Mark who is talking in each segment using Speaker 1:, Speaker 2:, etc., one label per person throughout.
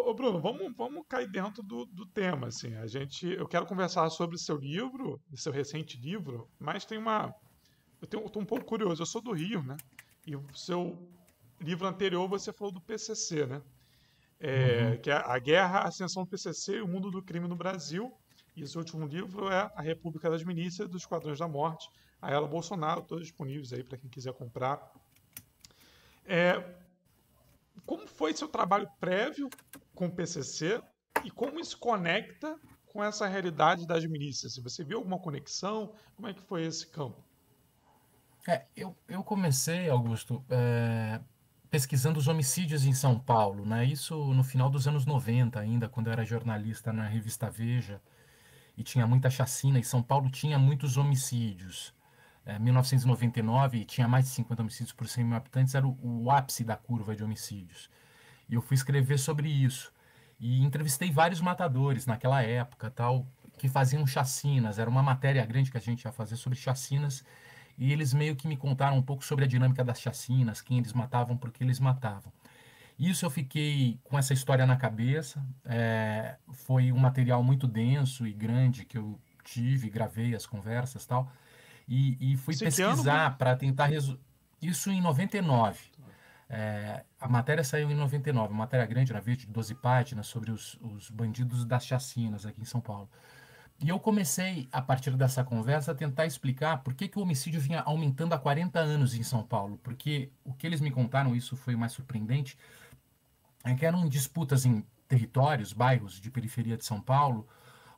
Speaker 1: Ô, Bruno, vamos cair dentro do tema, assim. Eu quero conversar sobre o seu livro, seu recente livro, mas eu tô um pouco curioso. Eu sou do Rio, né? E o seu livro anterior você falou do PCC, né?
Speaker 2: Uhum.
Speaker 1: Que é a Guerra, a Ascensão do PCC e o Mundo do Crime no Brasil. E esse último livro é A República das Milícias dos Esquadrões da Morte, a Ela Bolsonaro, todos disponíveis aí para quem quiser comprar. É, como foi seu trabalho prévio com o PCC e como isso conecta com essa realidade das milícias? Se você viu alguma conexão, como é que foi esse campo?
Speaker 2: Eu comecei, Augusto, pesquisando os homicídios em São Paulo, né? Isso no final dos anos 90 ainda, quando eu era jornalista na revista Veja, e tinha muita chacina, e São Paulo tinha muitos homicídios. 1999 tinha mais de 50 homicídios por 100 mil habitantes, era o ápice da curva de homicídios. E eu fui escrever sobre isso. E entrevistei vários matadores naquela época, tal, que faziam chacinas. Era uma matéria grande que a gente ia fazer sobre chacinas. E eles meio que me contaram um pouco sobre a dinâmica das chacinas, quem eles matavam, por que eles matavam. Isso eu fiquei com essa história na cabeça. Foi um material muito denso e grande que eu tive, gravei as conversas tal. E fui
Speaker 1: Isso em que ano, Bruno?
Speaker 2: pesquisar para tentar resolver. Isso em 99. A matéria saiu em 99, uma matéria grande, na Veja, de 12 páginas, sobre os bandidos das chacinas aqui em São Paulo. E eu comecei, a partir dessa conversa, a tentar explicar por que, que o homicídio vinha aumentando há 40 anos em São Paulo. Porque o que eles me contaram, isso foi mais surpreendente, é que eram disputas em territórios, bairros de periferia de São Paulo,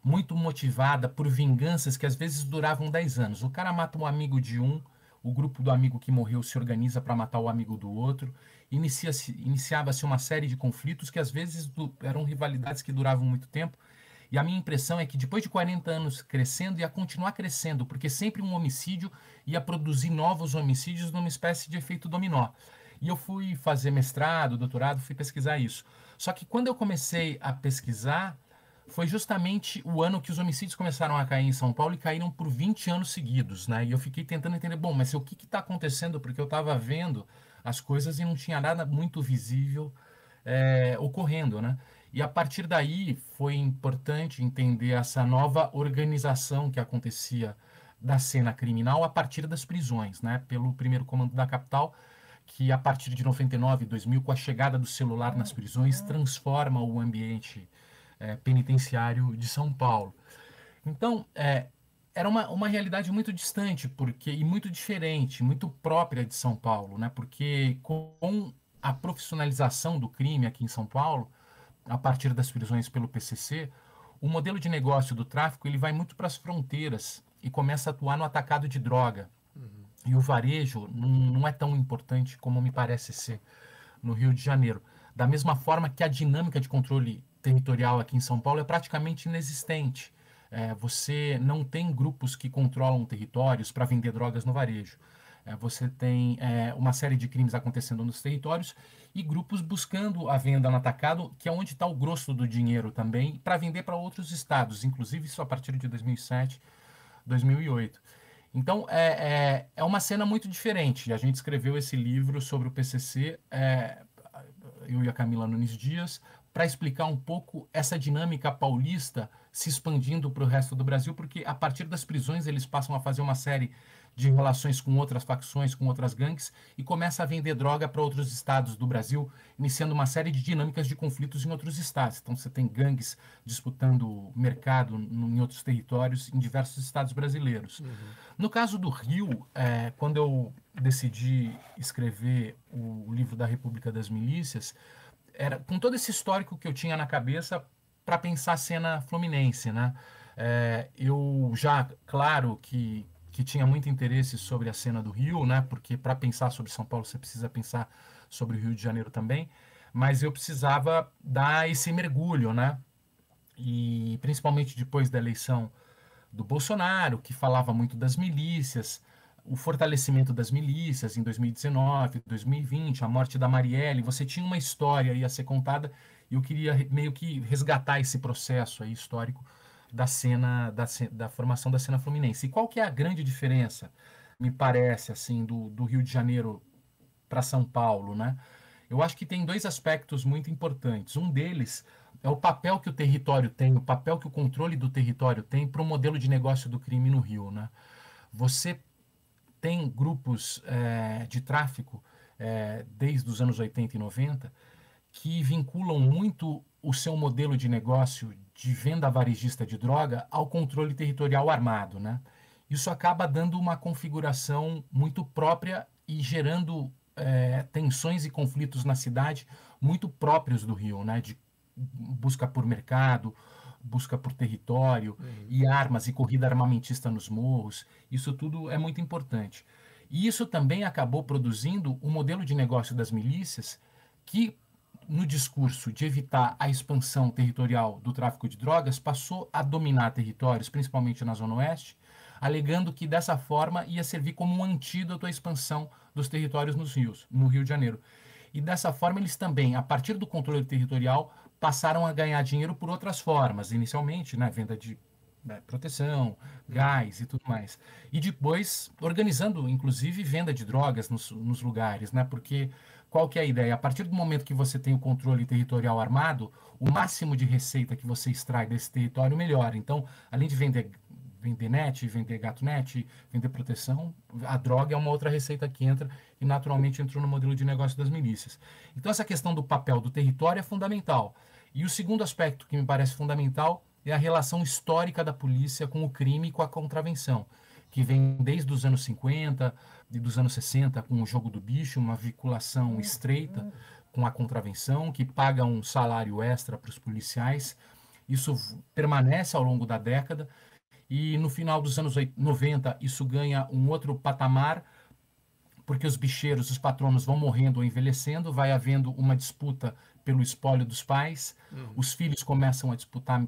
Speaker 2: muito motivada por vinganças que às vezes duravam 10 anos. O cara mata um amigo de um, o grupo do amigo que morreu se organiza para matar o amigo do outro, iniciava-se uma série de conflitos que às vezes eram rivalidades que duravam muito tempo. E a minha impressão é que depois de 40 anos crescendo, ia continuar crescendo, porque sempre um homicídio ia produzir novos homicídios numa espécie de efeito dominó. E eu fui fazer mestrado, doutorado, fui pesquisar isso. Só que quando eu comecei a pesquisar, foi justamente o ano que os homicídios começaram a cair em São Paulo e caíram por 20 anos seguidos, né? E eu fiquei tentando entender, bom, mas o que está acontecendo? Porque eu estava vendo as coisas e não tinha nada muito visível ocorrendo, né? E a partir daí foi importante entender essa nova organização que acontecia da cena criminal a partir das prisões, né? Pelo primeiro comando da capital, que a partir de 99, 2000, com a chegada do celular nas prisões, transforma o ambiente penitenciário de São Paulo. Então, era uma realidade muito distante e muito diferente, muito própria de São Paulo, né? Porque com a profissionalização do crime aqui em São Paulo, a partir das prisões pelo PCC, o modelo de negócio do tráfico ele vai muito para as fronteiras e começa a atuar no atacado de droga.
Speaker 1: Uhum.
Speaker 2: E o varejo não é tão importante como me parece ser no Rio de Janeiro. Da mesma forma que a dinâmica de controle territorial aqui em São Paulo é praticamente inexistente. Você não tem grupos que controlam territórios para vender drogas no varejo. Você tem uma série de crimes acontecendo nos territórios e grupos buscando a venda no atacado, que é onde está o grosso do dinheiro também, para vender para outros estados, inclusive isso a partir de 2007, 2008. Então é uma cena muito diferente. A gente escreveu esse livro sobre o PCC, eu e a Camila Nunes Dias, para explicar um pouco essa dinâmica paulista se expandindo para o resto do Brasil, porque a partir das prisões eles passam a fazer uma série de relações com outras facções, com outras gangues, e começa a vender droga para outros estados do Brasil, iniciando uma série de dinâmicas de conflitos em outros estados. Então você tem gangues disputando mercado em outros territórios, em diversos estados brasileiros.
Speaker 1: Uhum.
Speaker 2: No caso do Rio, quando eu decidi escrever o livro da República das Milícias, era com todo esse histórico que eu tinha na cabeça para pensar a cena fluminense, né? Eu já, claro que tinha muito interesse sobre a cena do Rio, né? Porque para pensar sobre São Paulo você precisa pensar sobre o Rio de Janeiro também, mas eu precisava dar esse mergulho, né? E principalmente depois da eleição do Bolsonaro, que falava muito das milícias, o fortalecimento das milícias em 2019, 2020, a morte da Marielle, você tinha uma história aí a ser contada e eu queria meio que resgatar esse processo aí histórico da cena, da formação da cena fluminense. E qual que é a grande diferença, me parece, assim, do Rio de Janeiro para São Paulo, né? Eu acho que tem dois aspectos muito importantes. Um deles, é o papel que o território tem, o papel que o controle do território tem para o modelo de negócio do crime no Rio, né? Você tem grupos de tráfico desde os anos 80 e 90 que vinculam muito o seu modelo de negócio de venda varejista de droga ao controle territorial armado, né? Isso acaba dando uma configuração muito própria e gerando tensões e conflitos na cidade muito próprios do Rio, né? De busca por mercado, busca por território e armas e corrida armamentista nos morros. Isso tudo é muito importante. E isso também acabou produzindo um modelo de negócio das milícias que, no discurso de evitar a expansão territorial do tráfico de drogas, passou a dominar territórios, principalmente na Zona Oeste, alegando que dessa forma ia servir como um antídoto à expansão dos territórios no Rio de Janeiro. E dessa forma eles também, a partir do controle territorial, passaram a ganhar dinheiro por outras formas, inicialmente, né, venda de proteção, gás e tudo mais. E depois organizando, inclusive, venda de drogas nos lugares, né? Porque qual que é a ideia? A partir do momento que você tem o controle territorial armado, o máximo de receita que você extrai desse território melhora. Então, além de vender net, vender gato net, vender proteção, a droga é uma outra receita que entra e naturalmente entrou no modelo de negócio das milícias. Então, essa questão do papel do território é fundamental. E o segundo aspecto que me parece fundamental é a relação histórica da polícia com o crime e com a contravenção, que vem desde os anos 50 e dos anos 60 com o jogo do bicho, uma vinculação estreita com a contravenção, que paga um salário extra para os policiais. Isso permanece ao longo da década e no final dos anos 90 isso ganha um outro patamar, porque os bicheiros, os patronos vão morrendo ou envelhecendo, vai havendo uma disputa pelo espólio dos pais, os filhos começam a disputar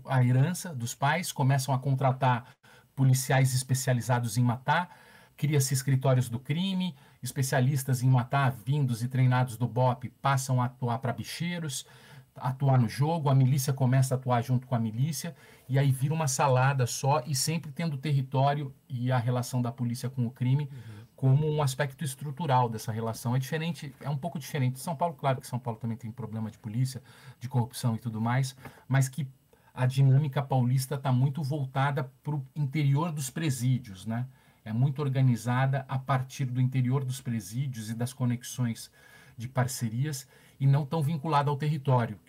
Speaker 2: a herança dos pais, começam a contratar policiais especializados em matar, cria-se escritórios do crime, especialistas em matar, vindos e treinados do BOP, passam a atuar para bicheiros, atuar no jogo, a milícia começa a atuar junto com a milícia, e aí vira uma salada só, e sempre tendo o território e a relação da polícia com o crime como um aspecto estrutural dessa relação. É diferente, é um pouco diferente de São Paulo, claro que São Paulo também tem problema de polícia, de corrupção e tudo mais, mas que a dinâmica paulista está muito voltada para o interior dos presídios, né? É muito organizada a partir do interior dos presídios e das conexões de parcerias e não tão vinculada ao território,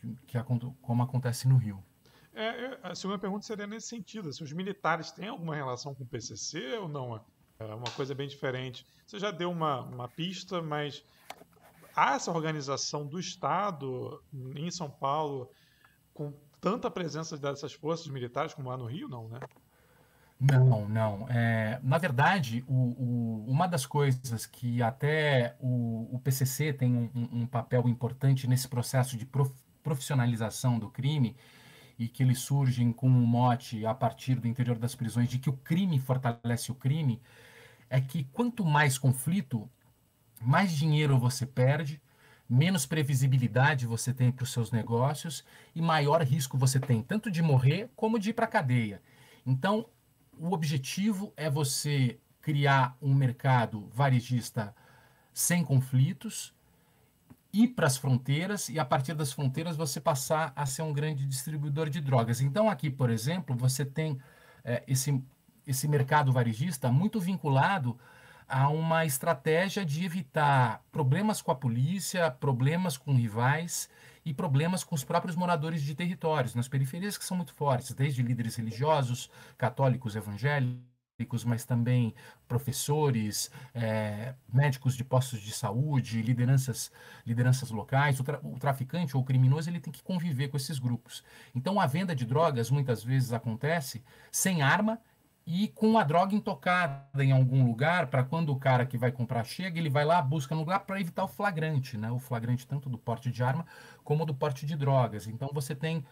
Speaker 2: como acontece no Rio.
Speaker 1: A segunda pergunta seria nesse sentido: se os militares têm alguma relação com o PCC ou não? É uma coisa bem diferente. Você já deu uma pista, mas há essa organização do Estado em São Paulo com tanta presença dessas forças militares como há no Rio, não, né?
Speaker 2: Não, não. Na verdade, uma das coisas que até o PCC tem um papel importante nesse processo de profissionalização do crime e que eles surgem com um mote a partir do interior das prisões de que o crime fortalece o crime, é que quanto mais conflito, mais dinheiro você perde, menos previsibilidade você tem para os seus negócios e maior risco você tem tanto de morrer como de ir para a cadeia. Então, o objetivo é você criar um mercado varejista sem conflitos, ir para as fronteiras e a partir das fronteiras você passar a ser um grande distribuidor de drogas. Então aqui, por exemplo, você tem esse mercado varejista muito vinculado a uma estratégia de evitar problemas com a polícia, problemas com rivais e problemas com os próprios moradores de territórios, nas periferias que são muito fortes, desde líderes religiosos, católicos, evangélicos, mas também professores, médicos de postos de saúde, lideranças locais. O traficante ou o criminoso ele tem que conviver com esses grupos. Então a venda de drogas muitas vezes acontece sem arma e com a droga intocada em algum lugar, para quando o cara que vai comprar chega, ele vai lá, busca no lugar para evitar o flagrante, né? O flagrante tanto do porte de arma como do porte de drogas. Então você tem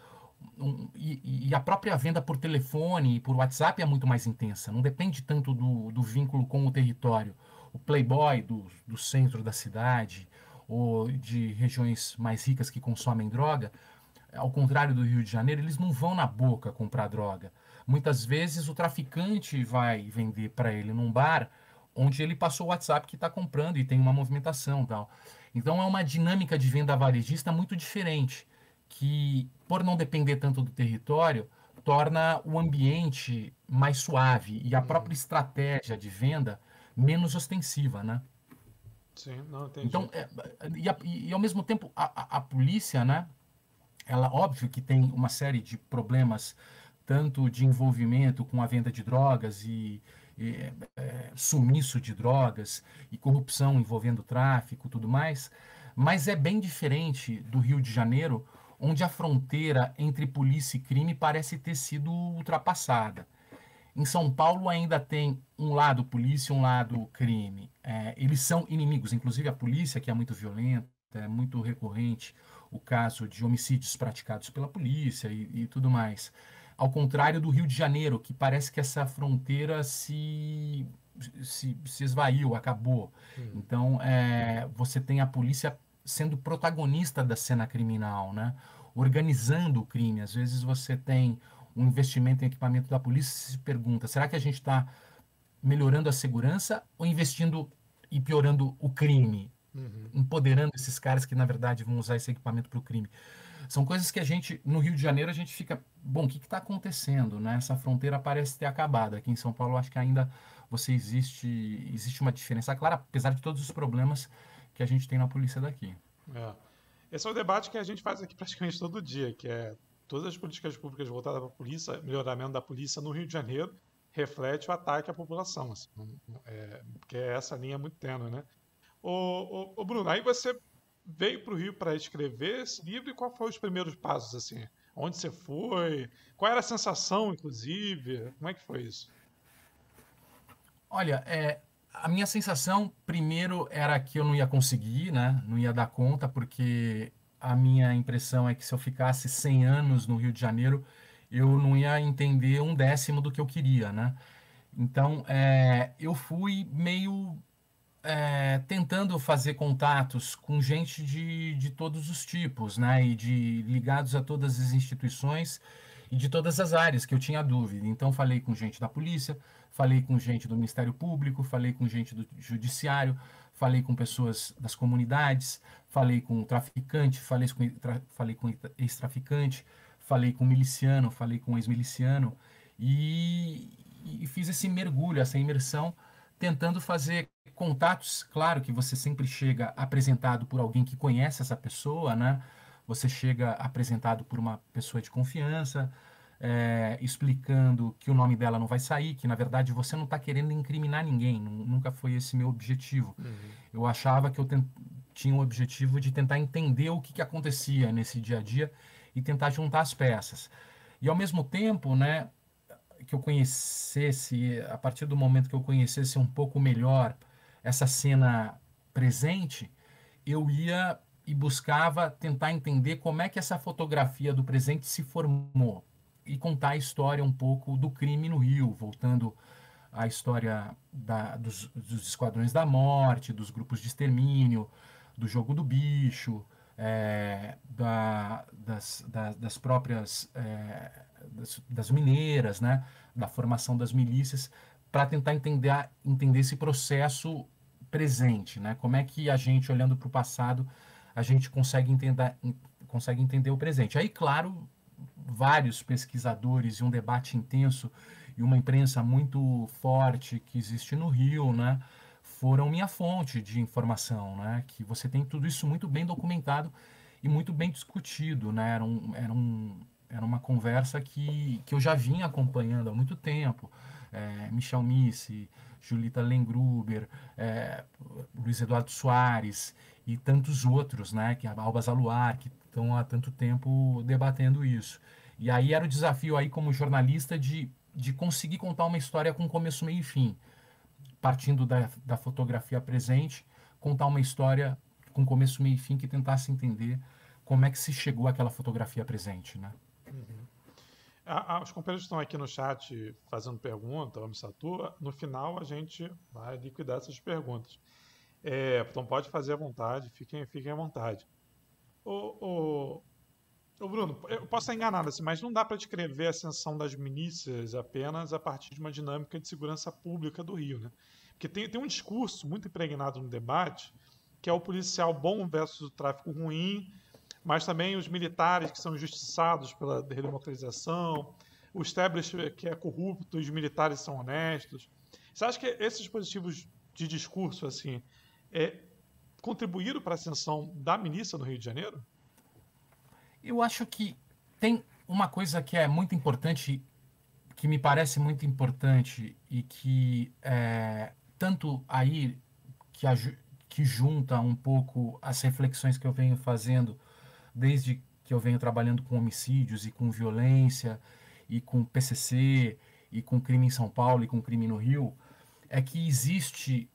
Speaker 2: e a própria venda por telefone e por WhatsApp é muito mais intensa, não depende tanto do vínculo com o território. O playboy do centro da cidade ou de regiões mais ricas que consomem droga, ao contrário do Rio de Janeiro, eles não vão na boca comprar droga. Muitas vezes o traficante vai vender para ele num bar onde ele passou o WhatsApp que está comprando e tem uma movimentação e tal. Então é uma dinâmica de venda varejista muito diferente, que, por não depender tanto do território, torna o ambiente mais suave e a própria
Speaker 1: Uhum.
Speaker 2: estratégia de venda menos ostensiva, né?
Speaker 1: Sim, não entendi.
Speaker 2: Então, ao mesmo tempo, a polícia, né? Ela, óbvio que tem uma série de problemas, tanto de envolvimento com a venda de drogas e sumiço de drogas e corrupção envolvendo tráfico e tudo mais, mas é bem diferente do Rio de Janeiro, onde a fronteira entre polícia e crime parece ter sido ultrapassada. Em São Paulo ainda tem um lado polícia e um lado crime. Eles são inimigos, inclusive a polícia, que é muito violenta, é muito recorrente o caso de homicídios praticados pela polícia e tudo mais. Ao contrário do Rio de Janeiro, que parece que essa fronteira se esvaiu, acabou.
Speaker 1: Uhum.
Speaker 2: Então, você tem a polícia sendo protagonista da cena criminal, né? Organizando o crime. Às vezes você tem um investimento em equipamento da polícia e se pergunta, será que a gente está melhorando a segurança ou investindo e piorando o crime?
Speaker 1: Uhum.
Speaker 2: Empoderando esses caras que, na verdade, vão usar esse equipamento para o crime. São coisas que a gente, no Rio de Janeiro, a gente fica, bom, o que está acontecendo, né? Essa fronteira parece ter acabado. Aqui em São Paulo, acho que ainda existe uma diferença clara, apesar de todos os problemas que a gente tem na polícia daqui.
Speaker 1: É. Esse é o debate que a gente faz aqui praticamente todo dia, que é todas as políticas públicas voltadas para a polícia, melhoramento da polícia no Rio de Janeiro, reflete o ataque à população, assim, porque essa linha é muito tênue, né? Ô, Bruno, aí você veio para o Rio para escrever esse livro e qual foram os primeiros passos, assim? Onde você foi? Qual era a sensação, inclusive? Como é que foi isso?
Speaker 2: Olha, a minha sensação, primeiro, era que eu não ia conseguir, né? Não ia dar conta, porque a minha impressão é que se eu ficasse 100 anos no Rio de Janeiro, eu não ia entender um décimo do que eu queria, né? Então, eu fui meio tentando fazer contatos com gente de todos os tipos, né? E ligados a todas as instituições e de todas as áreas que eu tinha dúvida. Então, falei com gente da polícia, falei com gente do Ministério Público, falei com gente do Judiciário, falei com pessoas das comunidades, falei com traficante, falei com ex-traficante, falei com miliciano, falei com ex-miliciano e fiz esse mergulho, essa imersão, tentando fazer contatos. Claro que você sempre chega apresentado por alguém que conhece essa pessoa, né? Você chega apresentado por uma pessoa de confiança, explicando que o nome dela não vai sair, que na verdade você não está querendo incriminar ninguém, nunca foi esse meu objetivo.
Speaker 1: Uhum.
Speaker 2: Eu achava que eu tinha o objetivo de tentar entender o que acontecia nesse dia a dia e tentar juntar as peças. E ao mesmo tempo, né, que eu conhecesse, a partir do momento que eu conhecesse um pouco melhor essa cena presente, eu ia e buscava tentar entender como é que essa fotografia do presente se formou e contar a história um pouco do crime no Rio, voltando à história dos esquadrões da morte, dos grupos de extermínio, do jogo do bicho, das próprias das mineiras, né, da formação das milícias, para tentar entender esse processo presente, né? Como é que a gente, olhando para o passado, a gente consegue entender o presente. Aí, claro, vários pesquisadores e um debate intenso e uma imprensa muito forte que existe no Rio, né, foram minha fonte de informação, né? Que você tem tudo isso muito bem documentado e muito bem discutido, né? Era uma conversa que eu já vinha acompanhando há muito tempo. Michel Missi, Julita Lengruber, Luiz Eduardo Soares e tantos outros, né? Que a Alba Zaluar, que estão há tanto tempo debatendo isso. E aí era o desafio aí como jornalista de conseguir contar uma história com começo, meio e fim, partindo da fotografia presente, contar uma história com começo, meio e fim que tentasse entender como é que se chegou àquela fotografia presente, né?
Speaker 1: Uhum. Os companheiros estão aqui no chat fazendo pergunta, vamos Satur. No final a gente vai liquidar essas perguntas. Então pode fazer à vontade, fiquem à vontade. Ô, Bruno, eu posso estar enganado, assim, mas não dá para descrever a ascensão das milícias apenas a partir de uma dinâmica de segurança pública do Rio, né? Porque tem um discurso muito impregnado no debate, que é o policial bom versus o tráfico ruim, mas também os militares que são injustiçados pela redemocratização, o establishment que é corrupto e os militares são honestos. Você acha que esses dispositivos de discurso assim contribuíram para a ascensão da milícia no Rio de Janeiro?
Speaker 2: Eu acho que tem uma coisa que é muito importante, que me parece muito importante e que tanto aí que junta um pouco as reflexões que eu venho fazendo desde que eu venho trabalhando com homicídios e com violência e com PCC e com crime em São Paulo e com crime no Rio, é que existe,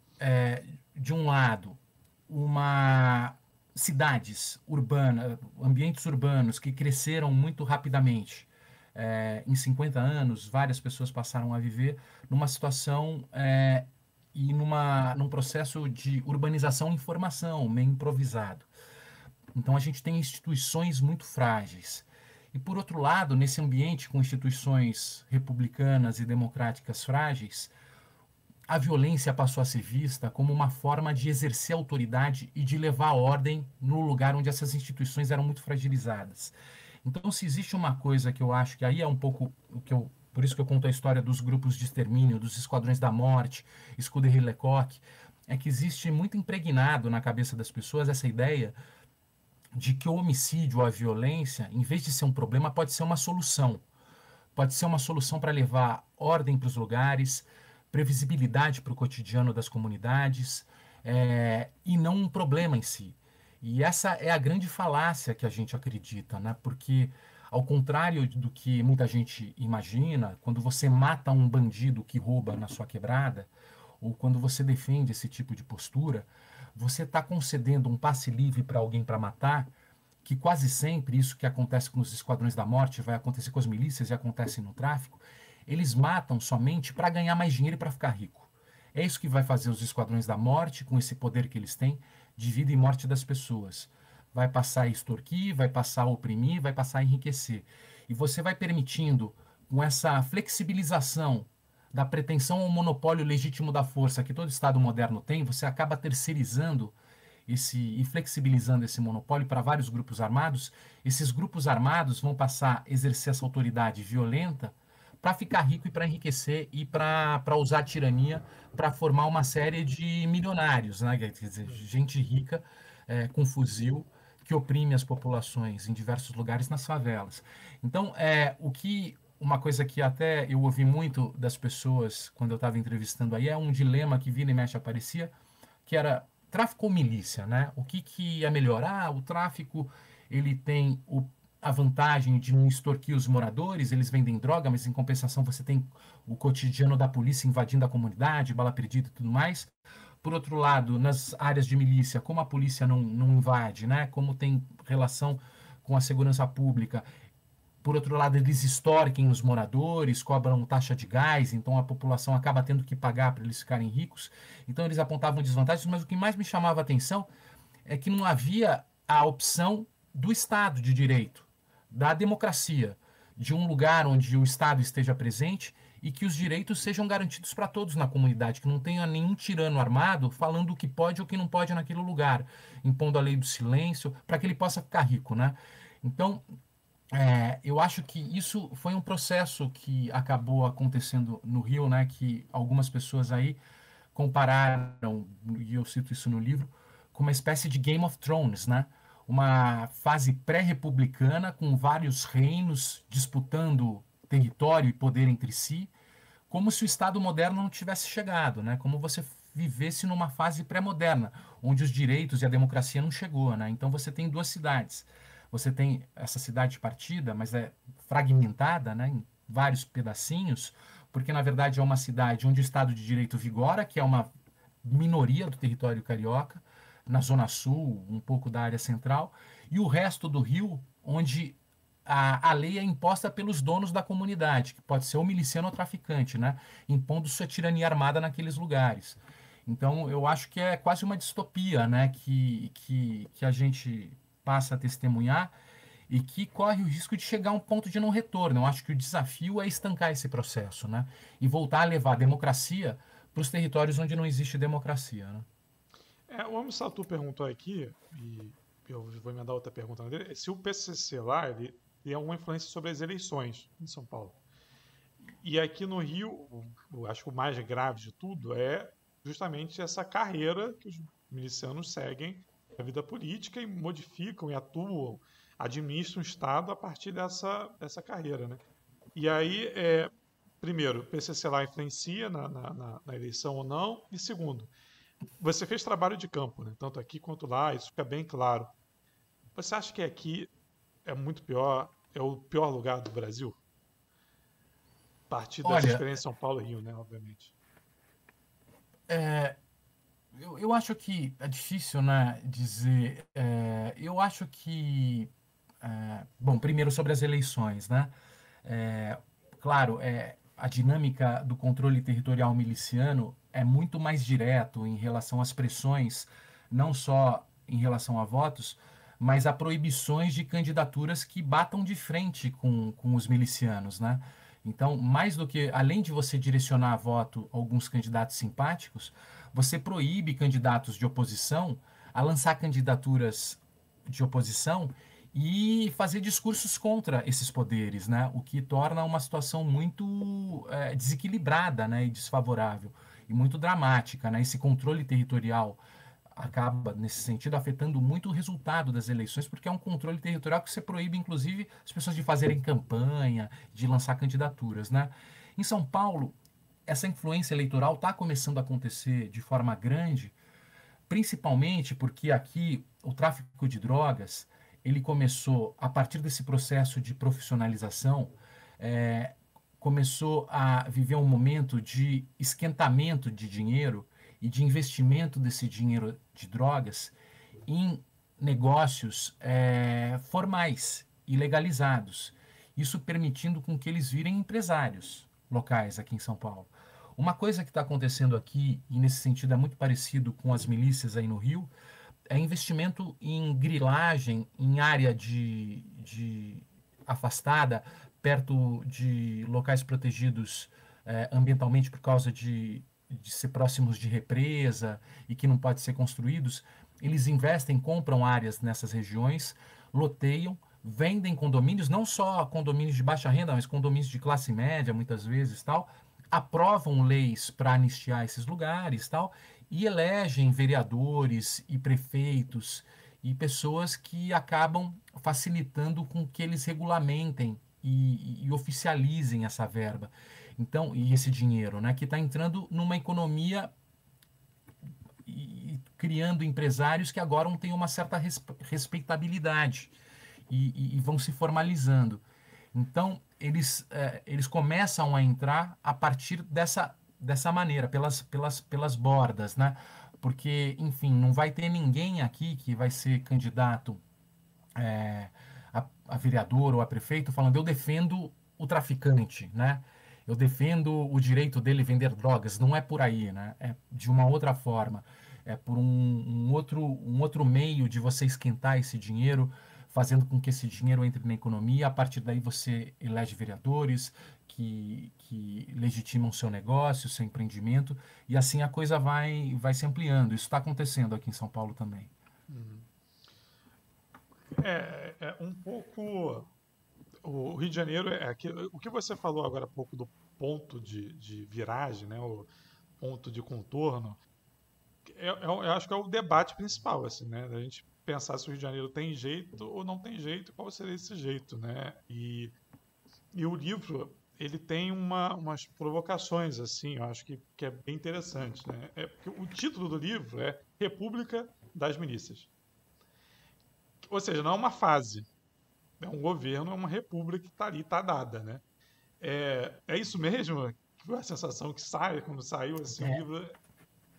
Speaker 2: de um lado, cidades urbanas, ambientes urbanos que cresceram muito rapidamente. Em 50 anos, várias pessoas passaram a viver numa situação e num processo de urbanização em formação, meio improvisado. Então a gente tem instituições muito frágeis. E por outro lado, nesse ambiente com instituições republicanas e democráticas frágeis, a violência passou a ser vista como uma forma de exercer autoridade e de levar a ordem no lugar onde essas instituições eram muito fragilizadas. Então, se existe uma coisa que eu acho que aí é um pouco o que eu, por isso que eu conto a história dos grupos de extermínio, dos esquadrões da morte, Scuderie Lecoq, é que existe muito impregnado na cabeça das pessoas essa ideia de que o homicídio ou a violência, em vez de ser um problema, pode ser uma solução. Pode ser uma solução para levar ordem para os lugares, previsibilidade para o cotidiano das comunidades, e não um problema em si. E essa é a grande falácia que a gente acredita, né? Porque, ao contrário do que muita gente imagina, quando você mata um bandido que rouba na sua quebrada, ou quando você defende esse tipo de postura, você está concedendo um passe livre para alguém para matar, que quase sempre isso que acontece com os esquadrões da morte vai acontecer com as milícias e acontece no tráfico. Eles matam somente para ganhar mais dinheiro e para ficar rico. É isso que vai fazer os esquadrões da morte, com esse poder que eles têm, de vida e morte das pessoas. Vai passar a extorquir, vai passar a oprimir, vai passar a enriquecer. E você vai permitindo, com essa flexibilização da pretensão ao monopólio legítimo da força que todo Estado moderno tem, você acaba terceirizando e flexibilizando esse monopólio para vários grupos armados. Esses grupos armados vão passar a exercer essa autoridade violenta para ficar rico e para enriquecer e para usar a tirania para formar uma série de milionários, né? Quer dizer, gente rica com fuzil que oprime as populações em diversos lugares nas favelas. Então, uma coisa que até eu ouvi muito das pessoas quando eu estava entrevistando aí, é um dilema que vira e mexe aparecia, que era tráfico ou milícia, né? O que é melhor? O tráfico, ele tem a vantagem de não extorquir os moradores, eles vendem droga, mas em compensação você tem o cotidiano da polícia invadindo a comunidade, bala perdida e tudo mais. Por outro lado, nas áreas de milícia, como a polícia não invade, né? Como tem relação com a segurança pública. Por outro lado, eles extorquem os moradores, cobram taxa de gás, então a população acaba tendo que pagar para eles ficarem ricos. Então eles apontavam desvantagens, mas o que mais me chamava a atenção é que não havia a opção do Estado de Direito, da democracia, de um lugar onde o Estado esteja presente e que os direitos sejam garantidos para todos na comunidade, que não tenha nenhum tirano armado falando o que pode ou o que não pode naquele lugar, impondo a lei do silêncio, para que ele possa ficar rico, né? Então, eu acho que isso foi um processo que acabou acontecendo no Rio, né? Que algumas pessoas aí compararam, e eu cito isso no livro, com uma espécie de Game of Thrones, né? Uma fase pré-republicana com vários reinos disputando território e poder entre si, como se o Estado moderno não tivesse chegado, né? Como você vivesse numa fase pré-moderna, onde os direitos e a democracia não chegou, né? Então você tem duas cidades. Você tem essa cidade partida, mas é fragmentada, né, em vários pedacinhos, porque na verdade é uma cidade onde o Estado de Direito vigora, que é uma minoria do território carioca, na Zona Sul, um pouco da área central, e o resto do Rio, onde a lei é imposta pelos donos da comunidade, que pode ser o miliciano ou traficante, né, impondo sua tirania armada naqueles lugares. Então, eu acho que é quase uma distopia, né, que a gente passa a testemunhar e que corre o risco de chegar a um ponto de não retorno. Eu acho que o desafio é estancar esse processo, né, e voltar a levar a democracia para os territórios onde não existe democracia, né?
Speaker 1: O Homem Satu perguntou aqui, e eu vou emendar outra pergunta dele, se o PCC lá, ele tem alguma influência sobre as eleições em São Paulo. E aqui no Rio, acho que o mais grave de tudo é justamente essa carreira que os milicianos seguem na vida política e modificam e atuam, administram o Estado a partir dessa carreira, né? E aí, primeiro, o PCC lá influencia na eleição ou não? E segundo, você fez trabalho de campo, né? Tanto aqui quanto lá, isso fica bem claro. Você acha que aqui é muito pior, é o pior lugar do Brasil? A partir dessa
Speaker 2: Olha,
Speaker 1: experiência São Paulo e Rio, né? Obviamente.
Speaker 2: é, eu acho que é difícil, né, dizer. Eu acho que, bom, primeiro sobre as eleições, né? É, claro, a dinâmica do controle territorial miliciano é muito mais direto em relação às pressões, não só em relação a votos, mas a proibições de candidaturas que batam de frente com os milicianos, né? Então, mais do que, além de você direcionar voto a alguns candidatos simpáticos, você proíbe candidatos de oposição a lançar candidaturas de oposição e fazer discursos contra esses poderes, né? O que torna uma situação muito desequilibrada, né? E desfavorável e muito dramática, né? Esse controle territorial acaba, nesse sentido, afetando muito o resultado das eleições, porque é um controle territorial que você proíbe, inclusive, as pessoas de fazerem campanha, de lançar candidaturas, né? Em São Paulo, essa influência eleitoral está começando a acontecer de forma grande, principalmente porque aqui o tráfico de drogas ele começou a partir desse processo de profissionalização, é, começou a viver um momento de esquentamento de dinheiro e de investimento desse dinheiro de drogas em negócios formais e legalizados. Isso permitindo com que eles virem empresários locais aqui em São Paulo. Uma coisa que está acontecendo aqui, e nesse sentido é muito parecido com as milícias aí no Rio, é investimento em grilagem em área de afastada, perto de locais protegidos ambientalmente por causa de ser próximos de represa e que não pode ser construídos. Eles investem, compram áreas nessas regiões, loteiam, vendem condomínios, não só condomínios de baixa renda, mas condomínios de classe média, muitas vezes, tal, aprovam leis para anistiar esses lugares, tal, e elegem vereadores e prefeitos e pessoas que acabam facilitando com que eles regulamentem e oficializem essa verba. Então, e esse dinheiro, né, que está entrando numa economia e criando empresários que agora têm uma certa respeitabilidade e vão se formalizando. Então, eles começam a entrar a partir dessa maneira, pelas bordas, né? Porque, enfim, não vai ter ninguém aqui que vai ser candidato a vereador ou a prefeito falando eu defendo o traficante, né? Eu defendo o direito dele vender drogas. Não é por aí, né? É de uma outra forma. É por um outro meio de você esquentar esse dinheiro, fazendo com que esse dinheiro entre na economia. A partir daí você elege vereadores que legitimam seu negócio, seu empreendimento, e assim a coisa vai se ampliando. Isso está acontecendo aqui em São Paulo também.
Speaker 1: Uhum. É um pouco. O Rio de Janeiro o que você falou agora há pouco do ponto de viragem, né? O ponto de contorno. Eu acho que é o debate principal, assim, né? A gente pensar se o Rio de Janeiro tem jeito ou não tem jeito, qual seria esse jeito, né? E o livro ele tem umas provocações, assim, eu acho que é bem interessante, né? Porque o título do livro é República das Milícias. Ou seja, não é uma fase, é um governo, é uma república que está ali, está dada, né? É isso mesmo? A sensação que sai, quando saiu assim, o livro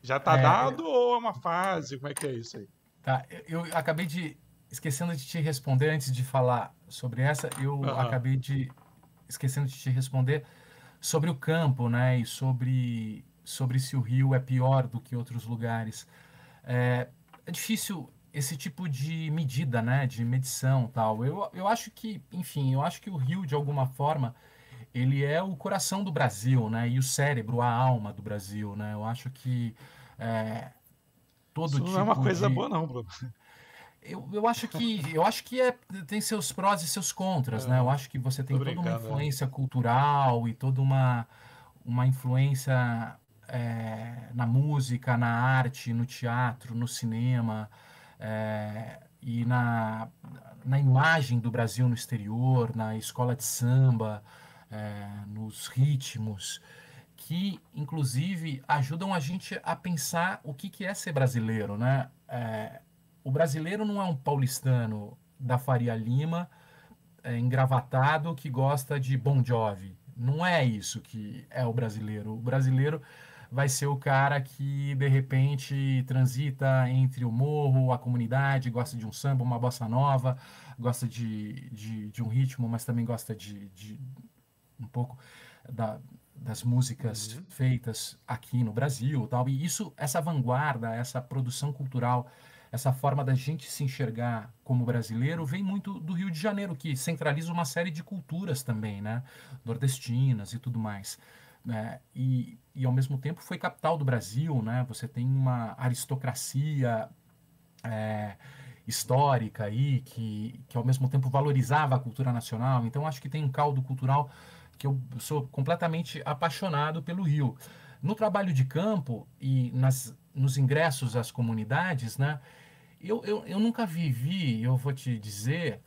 Speaker 1: já está
Speaker 2: É,
Speaker 1: dado ou é uma fase? Como é que é isso aí?
Speaker 2: tá, eu acabei esquecendo de te responder antes de falar sobre essa, eu
Speaker 1: Aham.
Speaker 2: acabei esquecendo de te responder sobre o campo, né, e sobre se o Rio é pior do que outros lugares. É difícil esse tipo de medida, né, de medição, tal. Eu acho que, enfim, eu acho que o Rio, de alguma forma, ele é o coração do Brasil, né, e o cérebro, a alma do Brasil, né. Eu acho que é, todo
Speaker 1: Isso não é uma
Speaker 2: tipo
Speaker 1: coisa
Speaker 2: de
Speaker 1: boa, não, Bruno.
Speaker 2: Eu acho que tem seus prós e seus contras, né? Eu acho que você
Speaker 1: Tô
Speaker 2: tem toda uma
Speaker 1: brincando,
Speaker 2: influência cultural e toda uma influência na música, na arte, no teatro, no cinema, e na imagem do Brasil no exterior, na escola de samba, nos ritmos, que inclusive ajudam a gente a pensar o que é ser brasileiro, né? O brasileiro não é um paulistano da Faria Lima, engravatado, que gosta de Bon Jovi. Não é isso que é o brasileiro. O brasileiro vai ser o cara que de repente transita entre o morro, a comunidade, gosta de um samba, uma bossa nova, gosta de um ritmo, mas também gosta de um pouco das músicas
Speaker 1: Uhum.
Speaker 2: feitas aqui no Brasil, tal. E isso, essa vanguarda, essa produção cultural, essa forma da gente se enxergar como brasileiro vem muito do Rio de Janeiro, que centraliza uma série de culturas também, né? Nordestinas e tudo mais. E ao mesmo tempo foi capital do Brasil, né? Você tem uma aristocracia é, histórica aí que ao mesmo tempo valorizava a cultura nacional. Então acho que tem um caldo cultural que eu sou completamente apaixonado pelo Rio. No trabalho de campo e nos ingressos às comunidades, né? Eu nunca vivi, eu vou te dizer,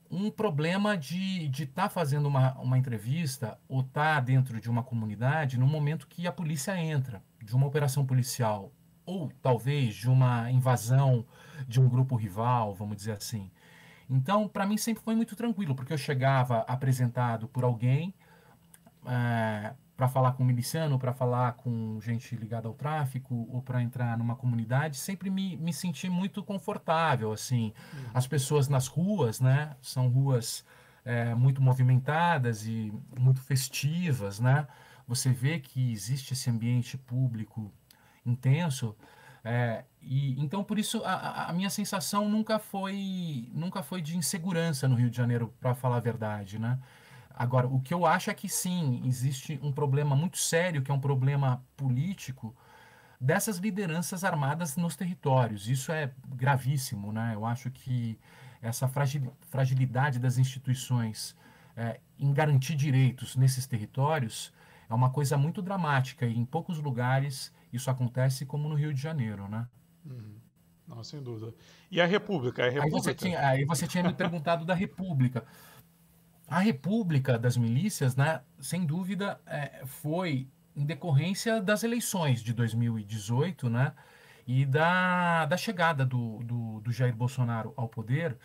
Speaker 2: um problema de estar fazendo uma entrevista ou estar dentro de uma comunidade no momento que a polícia entra, de uma operação policial, ou talvez de uma invasão de um grupo rival, vamos dizer assim. Então, para mim sempre foi muito tranquilo, porque eu chegava apresentado por alguém, para falar com um miliciano, para falar com gente ligada ao tráfico ou para entrar numa comunidade, sempre me senti muito confortável, assim. As
Speaker 1: Uhum.
Speaker 2: pessoas nas ruas, né, são ruas muito movimentadas e muito festivas, né? Você vê que existe esse ambiente público intenso. E então por isso a minha sensação nunca foi de insegurança no Rio de Janeiro, para falar a verdade, né? Agora, o que eu acho é que sim, existe um problema muito sério, que é um problema político, dessas lideranças armadas nos territórios. Isso é gravíssimo, né? Eu acho que essa fragilidade das instituições em garantir direitos nesses territórios é uma coisa muito dramática e em poucos lugares isso acontece, como no Rio de Janeiro, né?
Speaker 1: Uhum. Não, sem dúvida. E a República? A
Speaker 2: Aí você
Speaker 1: República?
Speaker 2: tinha, aí você tinha me perguntado da República. A República das Milícias, né, sem dúvida, foi em decorrência das eleições de 2018, né, e da chegada do Jair Bolsonaro ao poder,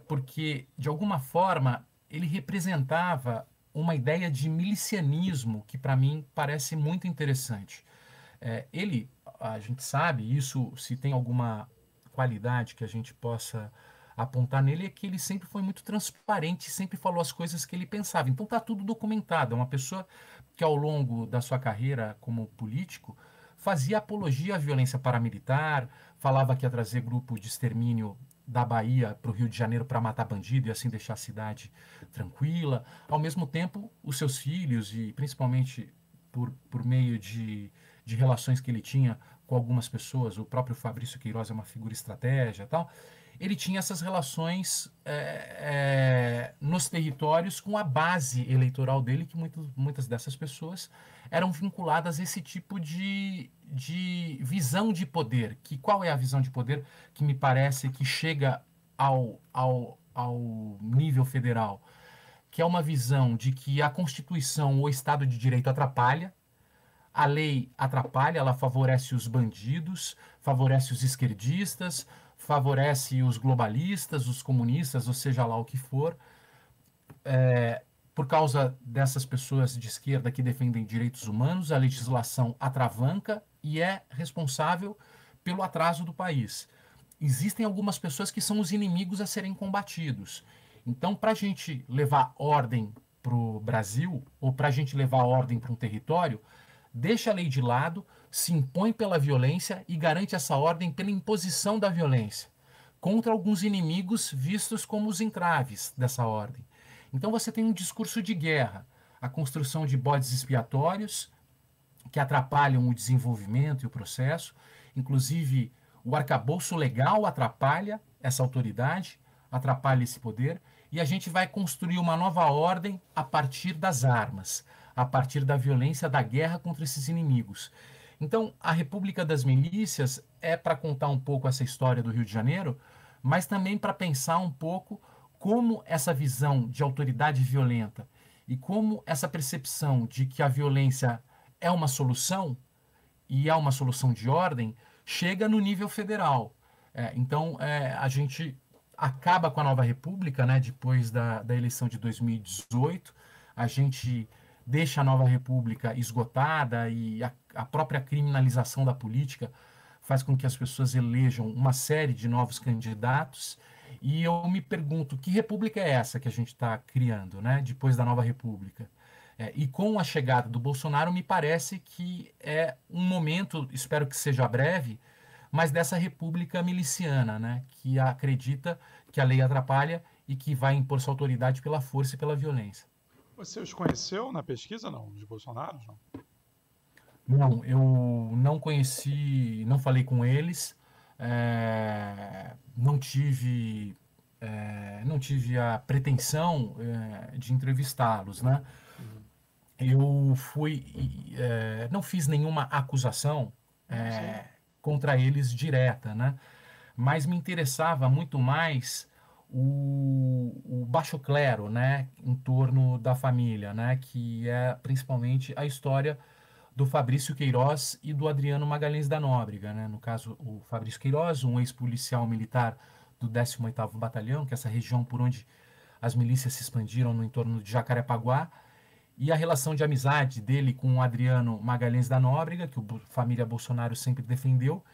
Speaker 2: porque, de alguma forma, ele representava uma ideia de milicianismo que, para mim, parece muito interessante. Ele, a gente sabe, isso, se tem alguma qualidade que a gente possa apontar nele, é que ele sempre foi muito transparente, sempre falou as coisas que ele pensava. Então tá tudo documentado. É uma pessoa que ao longo da sua carreira como político fazia apologia à violência paramilitar, falava que ia trazer grupo de extermínio da Bahia para o Rio de Janeiro para matar bandido e assim deixar a cidade tranquila. Ao mesmo tempo, os seus filhos, e principalmente por meio de relações que ele tinha com algumas pessoas, o próprio Fabrício Queiroz é uma figura estratégia e tal, ele tinha essas relações nos territórios com a base eleitoral dele, que muitas dessas pessoas eram vinculadas a esse tipo de visão de poder. Que qual é a visão de poder que me parece que chega ao nível federal? Que é uma visão de que a Constituição ou o Estado de Direito atrapalha, a lei atrapalha, ela favorece os bandidos, favorece os esquerdistas, favorece os globalistas, os comunistas, ou seja lá o que for, por causa dessas pessoas de esquerda que defendem direitos humanos, a legislação atravanca e é responsável pelo atraso do país. Existem algumas pessoas que são os inimigos a serem combatidos. Então, para a gente levar ordem para o Brasil, ou para a gente levar ordem para um território, deixa a lei de lado, se impõe pela violência e garante essa ordem pela imposição da violência, contra alguns inimigos vistos como os entraves dessa ordem. Então você tem um discurso de guerra, a construção de bodes expiatórios que atrapalham o desenvolvimento e o processo, inclusive O arcabouço legal atrapalha essa autoridade, atrapalha esse poder, e a gente vai construir uma nova ordem a partir das armas, a partir da violência, da guerra contra esses inimigos. Então, a República das Milícias é para contar um pouco essa história do Rio de Janeiro, mas também para pensar um pouco como essa visão de autoridade violenta e como essa percepção de que a violência é uma solução, e é uma solução de ordem, chega no nível federal. Então, a gente acaba com a nova república, né, depois da eleição de 2018, a gente deixa a nova república esgotada e a própria criminalização da política faz com que as pessoas elejam uma série de novos candidatos. E eu me pergunto, que república é essa que a gente está criando, né, depois da nova república? E com a chegada do Bolsonaro, me parece que é um momento, espero que seja breve, mas dessa república miliciana, né, que acredita que a lei atrapalha e que vai impor sua autoridade pela força e pela violência.
Speaker 1: Você os conheceu na pesquisa, não? De Bolsonaro, não?
Speaker 2: Não, eu não conheci, não falei com eles, não tive a pretensão de entrevistá-los, né? Eu não fiz nenhuma acusação contra eles direta, né? Mas me interessava muito mais o baixo clero, né, em torno da família, né, que é principalmente a história do Fabrício Queiroz e do Adriano Magalhães da Nóbrega, né? No caso, o Fabrício Queiroz, um ex-policial militar do 18º Batalhão, que é essa região por onde as milícias se expandiram no entorno de Jacarepaguá, e a relação de amizade dele com o Adriano Magalhães da Nóbrega, que a família Bolsonaro sempre defendeu,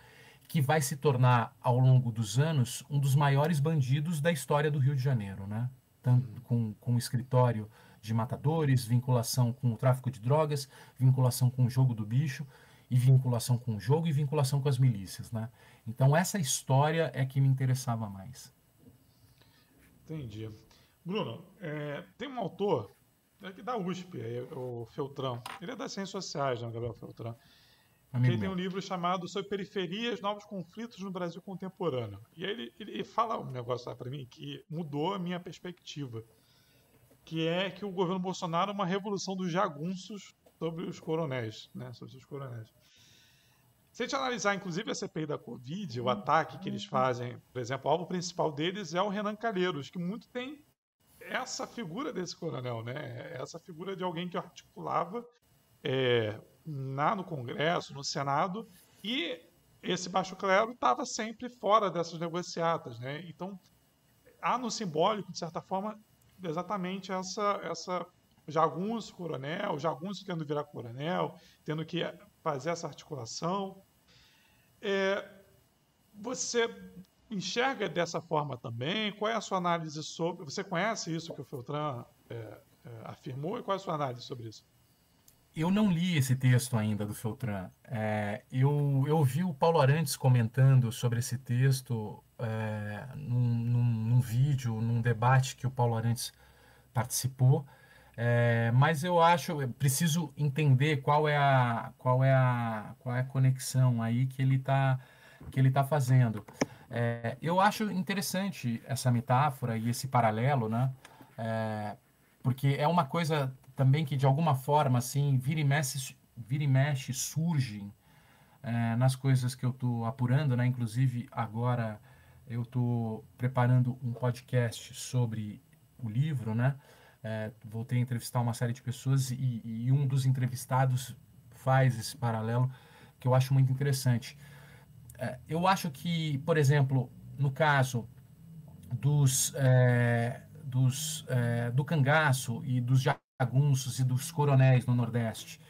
Speaker 2: que vai se tornar, ao longo dos anos, um dos maiores bandidos da história do Rio de Janeiro, né? Tanto com um escritório de matadores, vinculação com o tráfico de drogas, vinculação com o jogo do bicho, e vinculação com o jogo e vinculação com as milícias, né? Então essa história é que me interessava mais.
Speaker 1: Entendi. Bruno, tem um autor aqui da USP, o Feltran. Ele é das Ciências Sociais, né, Gabriel Feltran?
Speaker 2: Amigo
Speaker 1: Ele tem um
Speaker 2: meu.
Speaker 1: livro chamado Sobre Periferias, Novos Conflitos no Brasil Contemporâneo. E aí ele fala um negócio lá para mim que mudou a minha perspectiva, que é que o governo Bolsonaro é uma revolução dos jagunços sobre os coronéis, né? Sobre os coronéis. Se a gente analisar, inclusive, a CPI da Covid, o ataque que eles fazem, por exemplo, o alvo principal deles é o Renan Calheiros, que muito tem essa figura desse coronel, né? Essa figura de alguém que articulava no Congresso, no Senado, e esse baixo clero estava sempre fora dessas negociatas, né? Então, há no simbólico, de certa forma, exatamente essa jagunço coronel, jagunço tendo que virar coronel, tendo que fazer essa articulação. Você enxerga dessa forma também? Qual é a sua análise sobre... Você conhece isso que o Feltran afirmou? E qual é a sua análise sobre isso?
Speaker 2: Eu não li esse texto ainda do Feltran. Eu ouvi o Paulo Arantes comentando sobre esse texto num vídeo, num debate que o Paulo Arantes participou. Mas eu preciso entender qual é a conexão aí que ele tá fazendo. Eu acho interessante essa metáfora e esse paralelo, né? Porque é uma coisa também que de alguma forma assim vira e mexe surge nas coisas que eu estou apurando, né? Inclusive agora eu estou preparando um podcast sobre o livro, né? Voltei a entrevistar uma série de pessoas e um dos entrevistados faz esse paralelo que eu acho muito interessante. Eu acho que, por exemplo, no caso do cangaço e dos jagunços e dos coronéis no Nordeste,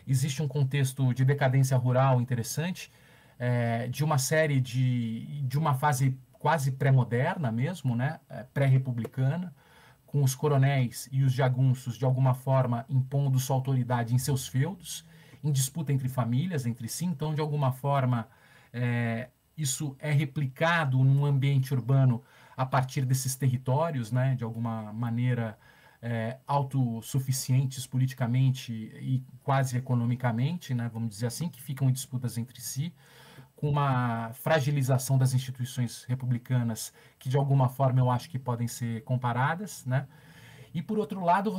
Speaker 2: existe um contexto de decadência rural interessante, de uma série de uma fase quase pré-moderna mesmo, né? Pré-republicana, com os coronéis e os jagunços, de alguma forma, impondo sua autoridade em seus feudos, em disputa entre famílias, entre si. Então, de alguma forma, isso é replicado num ambiente urbano a partir desses territórios, né, de alguma maneira autossuficientes politicamente e quase economicamente, né, vamos dizer assim, que ficam em disputas entre si, com uma fragilização das instituições republicanas que, de alguma forma, eu acho que podem ser comparadas, né? E, por outro lado,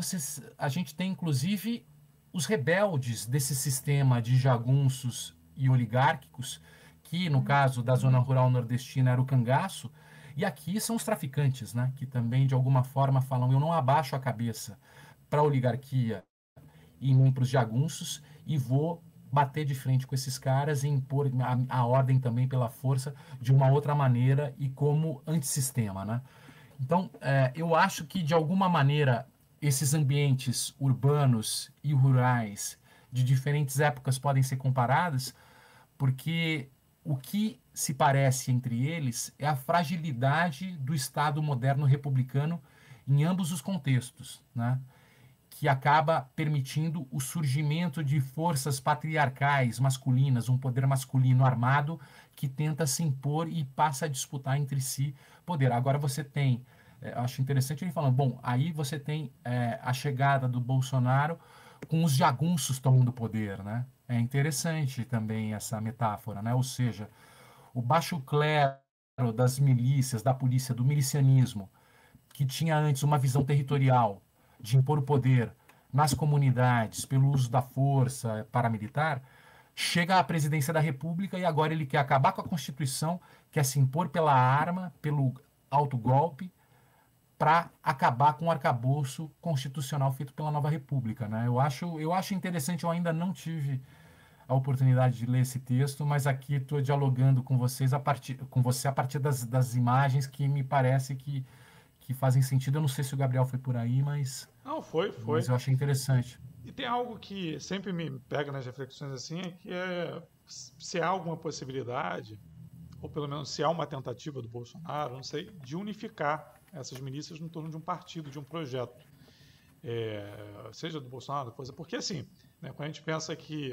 Speaker 2: a gente tem, inclusive, os rebeldes desse sistema de jagunços e oligárquicos, que, no caso da zona rural nordestina, era o cangaço, e aqui são os traficantes, né? Que também, de alguma forma, falam: eu não abaixo a cabeça para a oligarquia e nem para os jagunços, e vou bater de frente com esses caras e impor a ordem também pela força de uma outra maneira e como antissistema, né? Então, eu acho que, de alguma maneira, esses ambientes urbanos e rurais de diferentes épocas podem ser comparados, porque o que se parece entre eles é a fragilidade do Estado moderno republicano em ambos os contextos, né? Que acaba permitindo o surgimento de forças patriarcais masculinas, um poder masculino armado que tenta se impor e passa a disputar entre si poder. Agora você tem, acho interessante ele falando, bom, aí você tem a chegada do Bolsonaro com os jagunços tomando poder, né? É interessante também essa metáfora, né? Ou seja, o baixo clero das milícias, da polícia, do milicianismo, que tinha antes uma visão territorial de impor o poder nas comunidades pelo uso da força paramilitar, chega à presidência da República e agora ele quer acabar com a Constituição, quer se impor pela arma, pelo autogolpe, para acabar com o arcabouço constitucional feito pela nova República, né? Eu acho interessante, eu ainda não tive a oportunidade de ler esse texto, mas aqui estou dialogando com vocês com você a partir das imagens que me parece que fazem sentido. Eu não sei se o Gabriel foi por aí,
Speaker 1: Não, foi.
Speaker 2: mas eu achei interessante.
Speaker 1: E tem algo que sempre me pega nas reflexões assim, é que se há alguma possibilidade, ou pelo menos se há uma tentativa do Bolsonaro, não sei, de unificar essas milícias no torno de um partido, de um projeto. Seja do Bolsonaro, porque assim, né, quando a gente pensa que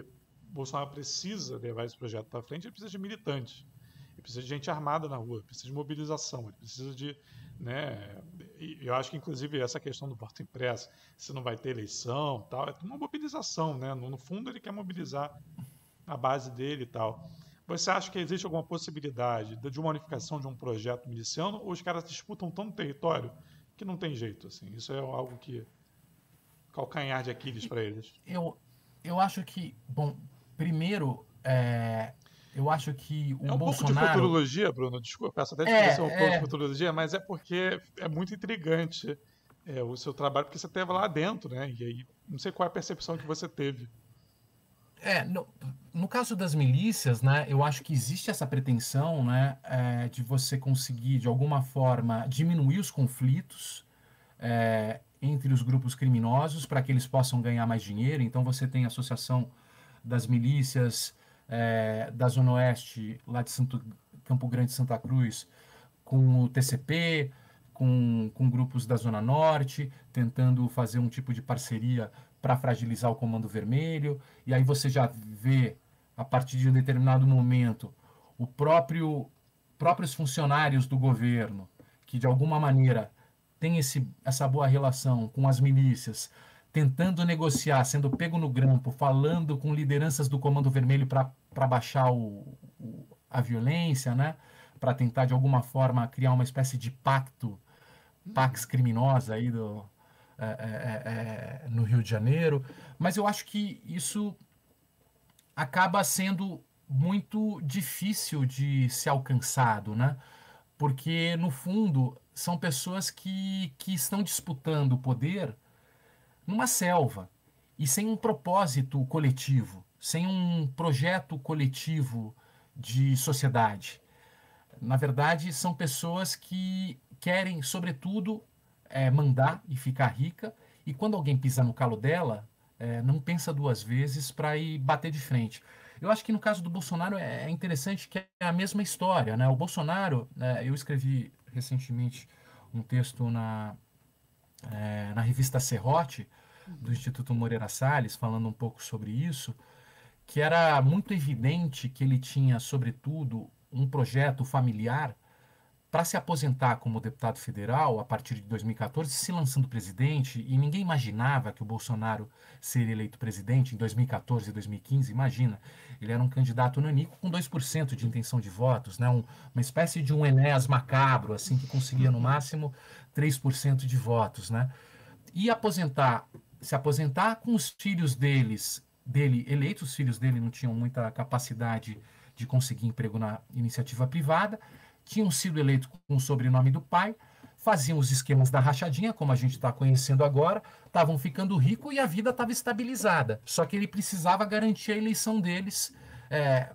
Speaker 1: o Bolsonaro precisa levar esse projeto para frente, ele precisa de militantes, ele precisa de gente armada na rua, ele precisa de mobilização, ele precisa de, né, e eu acho que inclusive essa questão do voto impresso, se não vai ter eleição, tal, é uma mobilização, né? No fundo ele quer mobilizar a base dele e tal. Você acha que existe alguma possibilidade de uma unificação de um projeto miliciano, ou os caras disputam tanto território que não tem jeito, assim? Isso é algo que calcanhar de Aquiles para eles.
Speaker 2: Eu acho que, bom, primeiro, eu acho que o
Speaker 1: É um pouco de
Speaker 2: Bolsonaro...
Speaker 1: futurologia, Bruno, desculpa, peço até que você é um pouco de futurologia, mas é porque é muito intrigante o seu trabalho, porque você esteve lá dentro, né? E aí, não sei qual é a percepção que você teve.
Speaker 2: No caso das milícias, né, eu acho que existe essa pretensão, né, de você conseguir, de alguma forma, diminuir os conflitos entre os grupos criminosos para que eles possam ganhar mais dinheiro. Então você tem a associação das milícias da Zona Oeste, lá de Campo Grande, Santa Cruz, com o TCP, com grupos da Zona Norte, tentando fazer um tipo de parceria para fragilizar o Comando Vermelho. E aí você já vê, a partir de um determinado momento, próprios funcionários do governo, que de alguma maneira têm essa boa relação com as milícias, tentando negociar, sendo pego no grampo, falando com lideranças do Comando Vermelho para baixar a violência, né? Para tentar, de alguma forma, criar uma espécie de pax criminosa aí no Rio de Janeiro. Mas eu acho que isso acaba sendo muito difícil de ser alcançado, né? Porque, no fundo, são pessoas que estão disputando o poder numa selva e sem um propósito coletivo, sem um projeto coletivo de sociedade. Na verdade, são pessoas que querem, sobretudo, mandar e ficar rica, e quando alguém pisa no calo dela, não pensa duas vezes para ir bater de frente. Eu acho que no caso do Bolsonaro é interessante que é a mesma história, né? O Bolsonaro, eu escrevi recentemente um texto na revista Serrote, do Instituto Moreira Salles, falando um pouco sobre isso, que era muito evidente que ele tinha, sobretudo, um projeto familiar para se aposentar como deputado federal a partir de 2014, se lançando presidente, e ninguém imaginava que o Bolsonaro seria eleito presidente em 2014 e 2015, imagina. Ele era um candidato nanico com 2% de intenção de votos, né? Uma espécie de um Enéas macabro, assim, que conseguia no máximo 3% de votos, né? E se aposentar com os filhos dele eleitos, os filhos dele não tinham muita capacidade de conseguir emprego na iniciativa privada, tinham sido eleitos com o sobrenome do pai, faziam os esquemas da rachadinha, como a gente está conhecendo agora, estavam ficando ricos e a vida estava estabilizada. Só que ele precisava garantir a eleição deles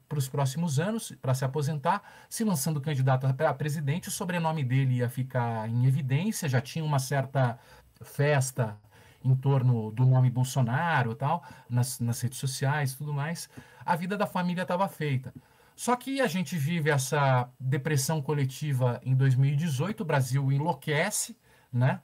Speaker 2: para os próximos anos, para se aposentar, se lançando candidato a presidente, o sobrenome dele ia ficar em evidência, já tinha uma certa festa em torno do nome Bolsonaro e tal, nas redes sociais e tudo mais. A vida da família estava feita. Só que a gente vive essa depressão coletiva em 2018, o Brasil enlouquece, né?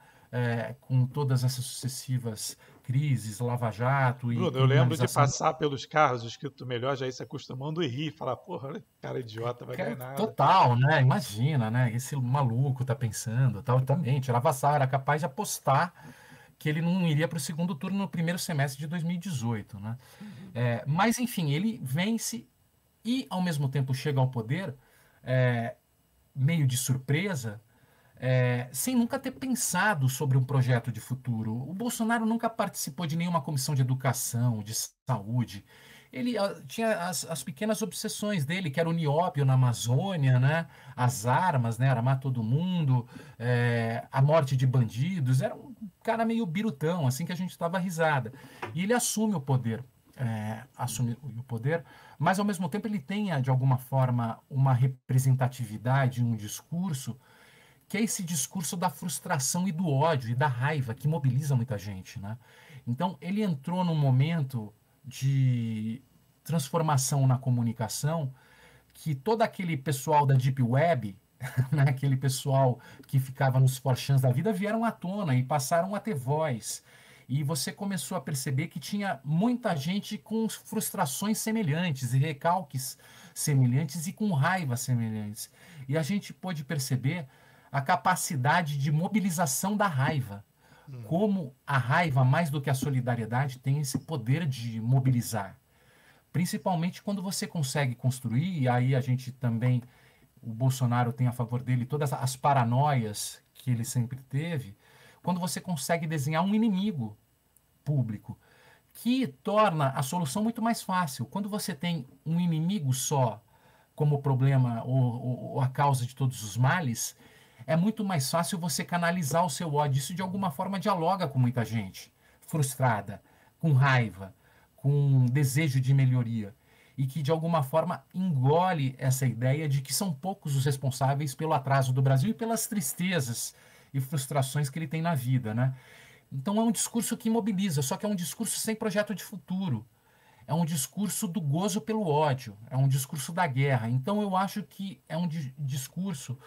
Speaker 2: Com todas essas sucessivas crises, Lava Jato e
Speaker 1: Bruno, eu lembro de
Speaker 2: criminalização.
Speaker 1: passar pelos carros escrito melhor, já ir se acostumando e rir, falar, porra, olha que cara idiota, vai ganhar nada.
Speaker 2: Total, né? Imagina, né? Esse maluco tá pensando, tal, também tirava sarro, era capaz de apostar que ele não iria para o segundo turno no primeiro semestre de 2018, né? Mas, enfim, ele vence e, ao mesmo tempo, chega ao poder meio de surpresa, sem nunca ter pensado sobre um projeto de futuro. O Bolsonaro nunca participou de nenhuma comissão de educação, de saúde. Ele tinha as pequenas obsessões dele, que era o nióbio na Amazônia, né? As armas, né? Armar todo mundo, a morte de bandidos. Era um cara meio birutão, assim que a gente estava risada. E ele assume o poder. Assume o poder, mas ao mesmo tempo ele tem, de alguma forma, uma representatividade, um discurso que é esse discurso da frustração e do ódio e da raiva que mobiliza muita gente, né? Então, ele entrou num momento de transformação na comunicação que todo aquele pessoal da Deep Web, né, aquele pessoal que ficava nos forchans da vida, vieram à tona e passaram a ter voz. E você começou a perceber que tinha muita gente com frustrações semelhantes e recalques semelhantes e com raiva semelhantes. E a gente pôde perceber a capacidade de mobilização da raiva. Como a raiva, mais do que a solidariedade, tem esse poder de mobilizar. Principalmente quando você consegue construir, e aí a gente também, o Bolsonaro tem a favor dele todas as paranoias que ele sempre teve, quando você consegue desenhar um inimigo público, que torna a solução muito mais fácil. Quando você tem um inimigo só como problema ou a causa de todos os males, é muito mais fácil você canalizar o seu ódio. Isso de alguma forma dialoga com muita gente frustrada, com raiva, com desejo de melhoria e que de alguma forma engole essa ideia de que são poucos os responsáveis pelo atraso do Brasil e pelas tristezas e frustrações que ele tem na vida, né? Então é um discurso que mobiliza, só que é um discurso sem projeto de futuro. É um discurso do gozo pelo ódio, é um discurso da guerra. Então eu acho que é um discurso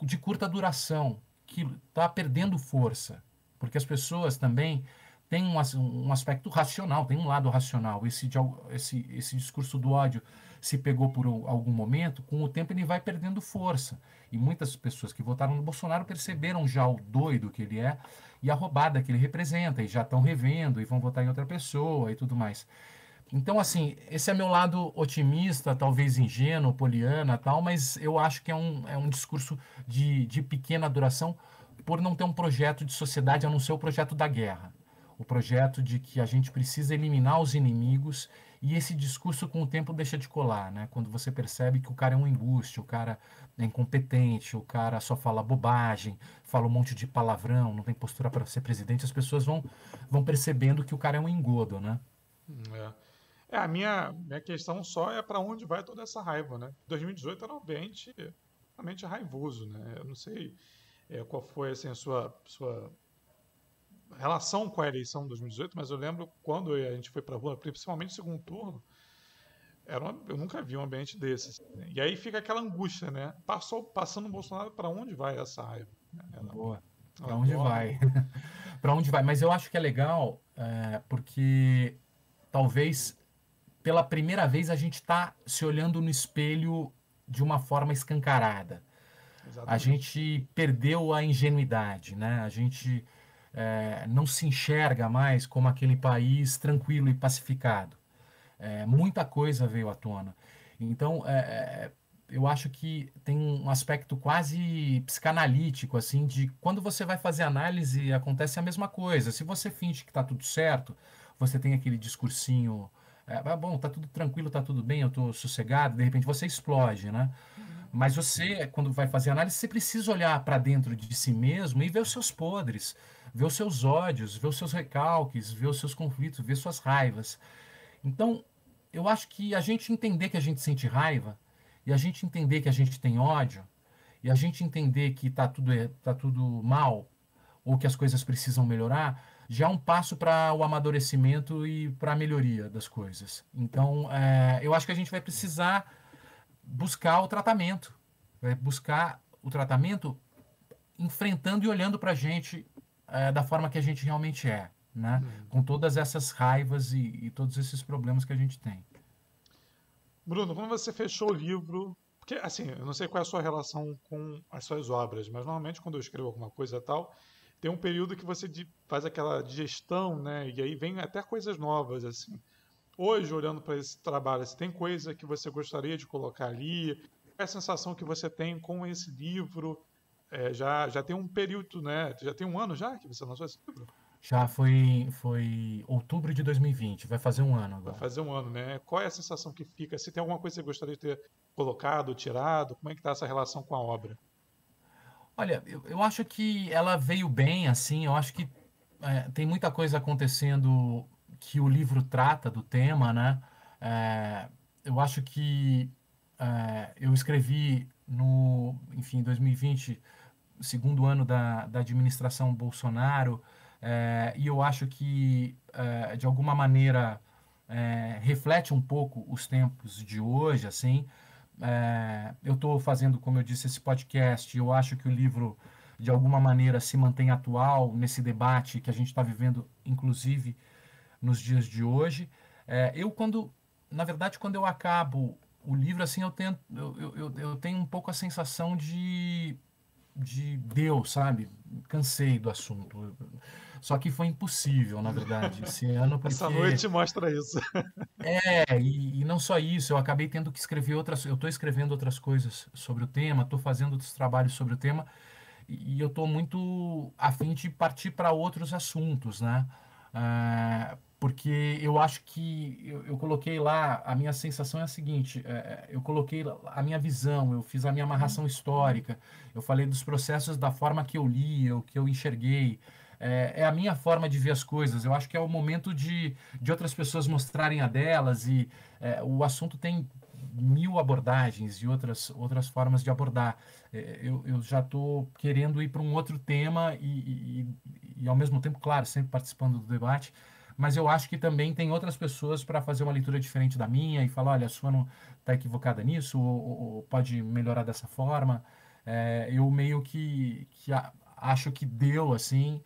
Speaker 2: de curta duração, que está perdendo força, porque as pessoas também têm um aspecto racional, tem um lado racional. Esse discurso do ódio se pegou por algum momento, com o tempo ele vai perdendo força. E muitas pessoas que votaram no Bolsonaro perceberam já o doido que ele é e a roubada que ele representa, e já estão revendo e vão votar em outra pessoa e tudo mais. Então, assim, esse é meu lado otimista, talvez ingênuo, poliana, tal, mas eu acho que é um discurso de pequena duração por não ter um projeto de sociedade a não ser o projeto da guerra. O projeto de que a gente precisa eliminar os inimigos e esse discurso com o tempo deixa de colar, né? Quando você percebe que o cara é um embuste, o cara é incompetente, o cara só fala bobagem, fala um monte de palavrão, não tem postura para ser presidente, as pessoas vão percebendo que o cara é um engodo, né?
Speaker 1: A minha questão só é para onde vai toda essa raiva, né? 2018 era um ambiente realmente raivoso, né? Eu não sei qual foi assim, a sua relação com a eleição de 2018, mas eu lembro quando a gente foi para a rua, principalmente no segundo turno, eu nunca vi um ambiente desse. Assim. E aí fica aquela angústia, né? Passando o Bolsonaro, para onde vai essa raiva?
Speaker 2: Boa. Para
Speaker 1: Ela
Speaker 2: onde
Speaker 1: dorme.
Speaker 2: vai? Para onde vai? Mas eu acho que é legal porque talvez pela primeira vez a gente está se olhando no espelho de uma forma escancarada. A
Speaker 1: Exatamente.
Speaker 2: gente perdeu a ingenuidade, né? A gente não se enxerga mais como aquele país tranquilo e pacificado. Muita coisa veio à tona. Então, eu acho que tem um aspecto quase psicanalítico, assim, de quando você vai fazer análise, acontece a mesma coisa. Se você finge que está tudo certo, você tem aquele discursinho, bom, tá tudo tranquilo, tá tudo bem, eu estou sossegado, de repente você explode, né?
Speaker 1: Uhum.
Speaker 2: Mas você, quando vai fazer análise, você precisa olhar para dentro de si mesmo e ver os seus podres, ver os seus ódios, ver os seus recalques, ver os seus conflitos, ver suas raivas. Então, eu acho que a gente entender que a gente sente raiva, e a gente entender que a gente tem ódio, e a gente entender que tá tudo mal, ou que as coisas precisam melhorar, já é um passo para o amadurecimento e para a melhoria das coisas. Então, eu acho que a gente vai precisar buscar o tratamento. Vai buscar o tratamento enfrentando e olhando para a gente da forma que a gente realmente é, né?
Speaker 1: Uhum.
Speaker 2: Com todas essas raivas e todos esses problemas que a gente tem.
Speaker 1: Bruno, quando você fechou o livro, porque assim, eu não sei qual é a sua relação com as suas obras, mas normalmente quando eu escrevo alguma coisa e tal, tem um período que você faz aquela digestão, né? E aí vem até coisas novas, assim. Hoje, olhando para esse trabalho, se tem coisa que você gostaria de colocar ali, qual é a sensação que você tem com esse livro? Já tem um período, né? Já tem um ano já que você lançou esse livro?
Speaker 2: Já foi outubro de 2020, vai fazer um ano
Speaker 1: Vai
Speaker 2: agora.
Speaker 1: fazer um ano, né? Qual é a sensação que fica? Se tem alguma coisa que você gostaria de ter colocado, tirado, como é que está essa relação com a obra?
Speaker 2: Olha, eu acho que ela veio bem, assim, eu acho que tem muita coisa acontecendo que o livro trata do tema, né? É, eu acho que eu escrevi enfim, 2020, segundo ano da administração Bolsonaro, e eu acho que, de alguma maneira, reflete um pouco os tempos de hoje, assim. Eu estou fazendo, como eu disse, esse podcast. Eu acho que o livro, de alguma maneira, se mantém atual nesse debate que a gente está vivendo, inclusive nos dias de hoje. Na verdade, quando eu acabo o livro, assim, eu tenho um pouco a sensação de Deus, sabe? Cansei do assunto. Só que foi impossível, na verdade, esse ano,
Speaker 1: Essa
Speaker 2: porque
Speaker 1: noite mostra isso.
Speaker 2: e não só isso, eu acabei tendo que escrever outras. Eu estou escrevendo outras coisas sobre o tema, estou fazendo outros trabalhos sobre o tema, e eu estou muito a fim de partir para outros assuntos, né? Porque eu acho que eu coloquei lá, a minha sensação é a seguinte: eu coloquei a minha visão, eu fiz a minha amarração histórica, eu falei dos processos da forma que eu li, o que eu enxerguei. É a minha forma de ver as coisas. Eu acho que é o momento de outras pessoas mostrarem a delas, e o assunto tem mil abordagens e outras formas de abordar. Eu já estou querendo ir para um outro tema e, ao mesmo tempo, claro, sempre participando do debate, mas eu acho que também tem outras pessoas para fazer uma leitura diferente da minha e falar, olha, a sua não está equivocada nisso, ou pode melhorar dessa forma. Eu meio que acho que deu, assim,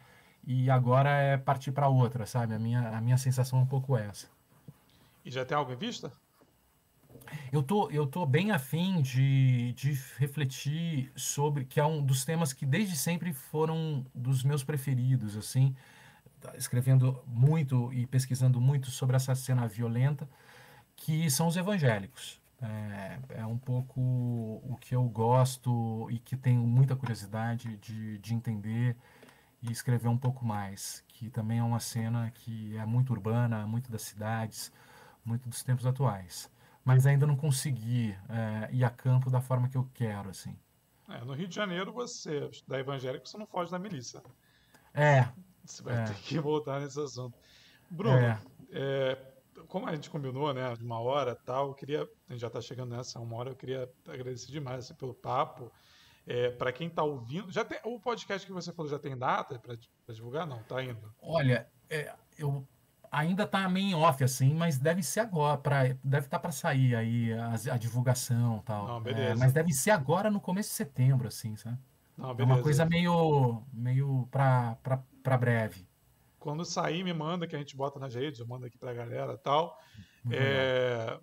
Speaker 2: e agora é partir para outra, sabe? A minha sensação é um pouco essa.
Speaker 1: E já tem algo em vista?
Speaker 2: Eu tô bem afim de refletir sobre, que é um dos temas que desde sempre foram dos meus preferidos, assim, escrevendo muito e pesquisando muito sobre essa cena violenta, que são os evangélicos. É um pouco o que eu gosto e que tenho muita curiosidade de entender e escrever um pouco mais, que também é uma cena que é muito urbana, muito das cidades, muito dos tempos atuais. Mas ainda não consegui ir a campo da forma que eu quero, assim.
Speaker 1: No Rio de Janeiro, você, da evangélico, você não foge da milícia.
Speaker 2: É,
Speaker 1: Você vai ter
Speaker 2: é,
Speaker 1: que voltar nesse assunto. Bruno,
Speaker 2: é.
Speaker 1: é, como a gente combinou, né, de uma hora e tal, a gente já está chegando nessa uma hora, eu queria agradecer demais assim, pelo papo. Para quem está ouvindo, já tem o podcast que você falou já tem data para divulgar? Não, tá indo.
Speaker 2: Olha, eu ainda tá meio em off, assim, mas deve ser agora, deve estar para sair aí a divulgação e tal.
Speaker 1: Não,
Speaker 2: Mas
Speaker 1: beleza.
Speaker 2: deve ser agora no começo de setembro, assim, sabe?
Speaker 1: Não,
Speaker 2: É uma
Speaker 1: beleza.
Speaker 2: coisa meio para breve.
Speaker 1: Quando sair, me manda que a gente bota nas redes, eu mando aqui pra galera e tal.
Speaker 2: Muito legal.
Speaker 1: É,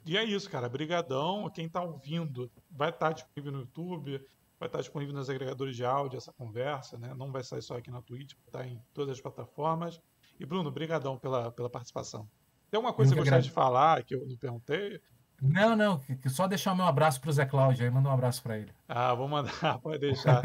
Speaker 1: E é isso, cara. Brigadão. Quem tá ouvindo vai estar disponível no YouTube. vai estar disponível nos agregadores de áudio essa conversa, né? Não vai sair só aqui na Twitch, vai estar em todas as plataformas. E Bruno, brigadão pela participação. Tem alguma coisa
Speaker 2: Eu
Speaker 1: que
Speaker 2: que
Speaker 1: você gostaria de
Speaker 2: agradeço.
Speaker 1: falar que eu não perguntei?
Speaker 2: Não, não, só deixar o meu abraço para o Zé Cláudio aí, manda um abraço para ele.
Speaker 1: Ah, vou mandar, pode deixar.